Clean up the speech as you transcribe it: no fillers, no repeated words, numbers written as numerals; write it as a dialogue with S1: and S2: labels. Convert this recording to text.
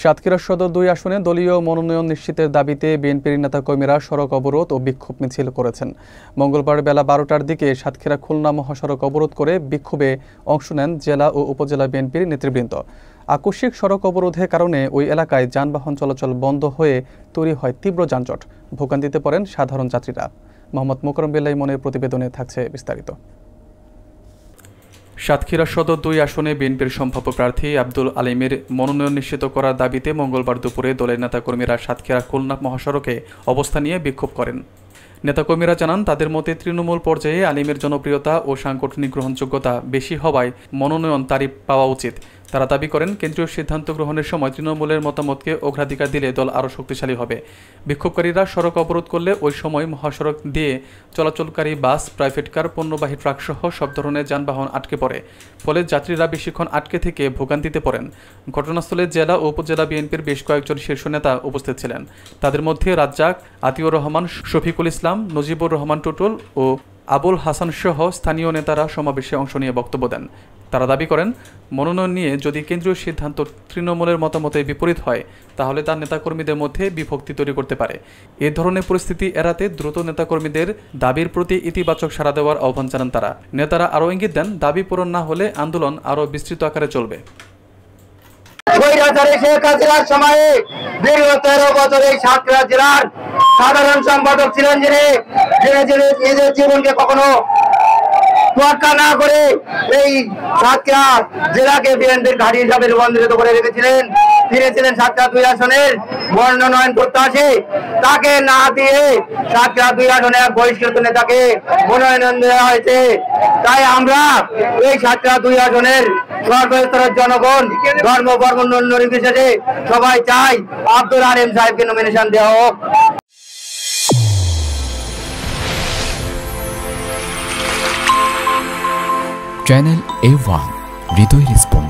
S1: সাতক্ষীরা সদর 2 আসনে দলীয় মনোনয়ন নিশ্চিতের দাবিতে বিএনপির নেতাকর্মীরা সড়ক অবরোধ ও বিক্ষোভ মিছিল করেছেন। মঙ্গলবার বেলা 12টার দিকে সাতক্ষীরা খুলনা মহাসড়ক অবরোধ করে বিক্ষোভে অংশ নেন জেলা ও উপজেলা বিএনপির নেতৃবৃন্দ। আকস্মিক সড়ক অবরোধের কারণে ওই এলাকায় যানবাহন চলাচল বন্ধ হয়ে তৈরি হয় তীব্র যানজট। ভোগান্তিতে পড়েন সাধারণ যাত্রীরা। মোহাম্মদ মোকরম বিল্লাহ মনের প্রতিবেদনে থাকছে বিস্তারিত। সাতক্ষীরা সদর 2 আসনে বিএনপির সম্ভাব্য প্রার্থী আব্দুল আলিমের মনোনয়ন নিশ্চিত করার দাবিতে মঙ্গলবার দুপুরে দলের নেতাকর্মীরা সাতক্ষীরা খুলনা মহাসড়কে অবস্থান নিয়ে বিক্ষোভ করেন। নেতাকর্মীরা জানান, তাদের মতে তৃণমূল পর্যায়ে আলিমের জনপ্রিয়তা ও সাংগঠনিক গ্রহণযোগ্যতা বেশি হওয়ায় মনোনয়ন তারই পাওয়া উচিত। তারা দাবি করেন, কেন্দ্রীয় সিদ্ধান্ত গ্রহণের সময় তৃণমূলের মতামতকে অগ্রাধিকার দিলে দল আরও শক্তিশালী হবে। বিক্ষোভকারীরা সড়ক অবরোধ করলে ওই সময় মহাসড়ক দিয়ে চলাচলকারী বাস, প্রাইভেট কার, পণ্যবাহী ট্রাকসহ সব ধরনের যানবাহন আটকে পড়ে। ফলে যাত্রীরা বেশিক্ষণ আটকে থেকে ভোগান্তিতে পড়েন। ঘটনাস্থলে জেলা ও উপজেলা বিএনপির বেশ কয়েকজন শীর্ষ নেতা উপস্থিত ছিলেন। তাদের মধ্যে রাজ্জাক, আতিউর রহমান, শফিকুল ইসলাম, নজিবুর রহমান টুটুল ও আবুল হাসান সহ স্থানীয় নেতারা সমাবেশে অংশ নিয়ে বক্তব্য দেন। তারা দাবি করেন, মনোনয়ন নিয়ে যদি কেন্দ্রীয় সিদ্ধান্ত তৃণমূলের মতামতের বিপরীত হয় তাহলে তার নেতাকর্মীদের মধ্যে বিভক্তি তৈরি করতে পারে। এ ধরনের পরিস্থিতি এড়াতে দ্রুত নেতাকর্মীদের দাবির প্রতি ইতিবাচক সাড়া দেওয়ার আহ্বান জানান তারা। নেতারা আরও ইঙ্গিত দেন, দাবি পূরণ না হলে আন্দোলন আরও বিস্তৃত আকারে চলবে।
S2: শেখ হাসিনার সময়ে দীর্ঘ 13 বছর এই সাতক্ষীরা জেলার সাধারণ সম্পাদক ছিলেন, যিনি নিজের জীবনকে কখনো তোয়াক্কা না করে এই সাতক্ষীরা জেলাকে বিএনপির ঘাঁটি হিসাবে রূপান্তরিত করে রেখেছিলেন। তিনি ছিলেন সাতক্ষীরা 2 আসনের মনোনয়ন প্রত্যাশী। তাকে না দিয়ে সাতক্ষীরা 2 আসনে বহিষ্কৃত নেতাকে মনোনয়ন দেওয়া হয়েছে। তাই আমরা এই সাতক্ষীরা 2 আসনের সর্বস্তরের জনগণ, ধর্ম, বর্ণ নির্বিশেষে সবাই চাই আব্দুল আলিম সাহেবকে নমিনেশন দেওয়া হোক।
S3: চ্যানেল A1 হৃদয় রেসপন্স।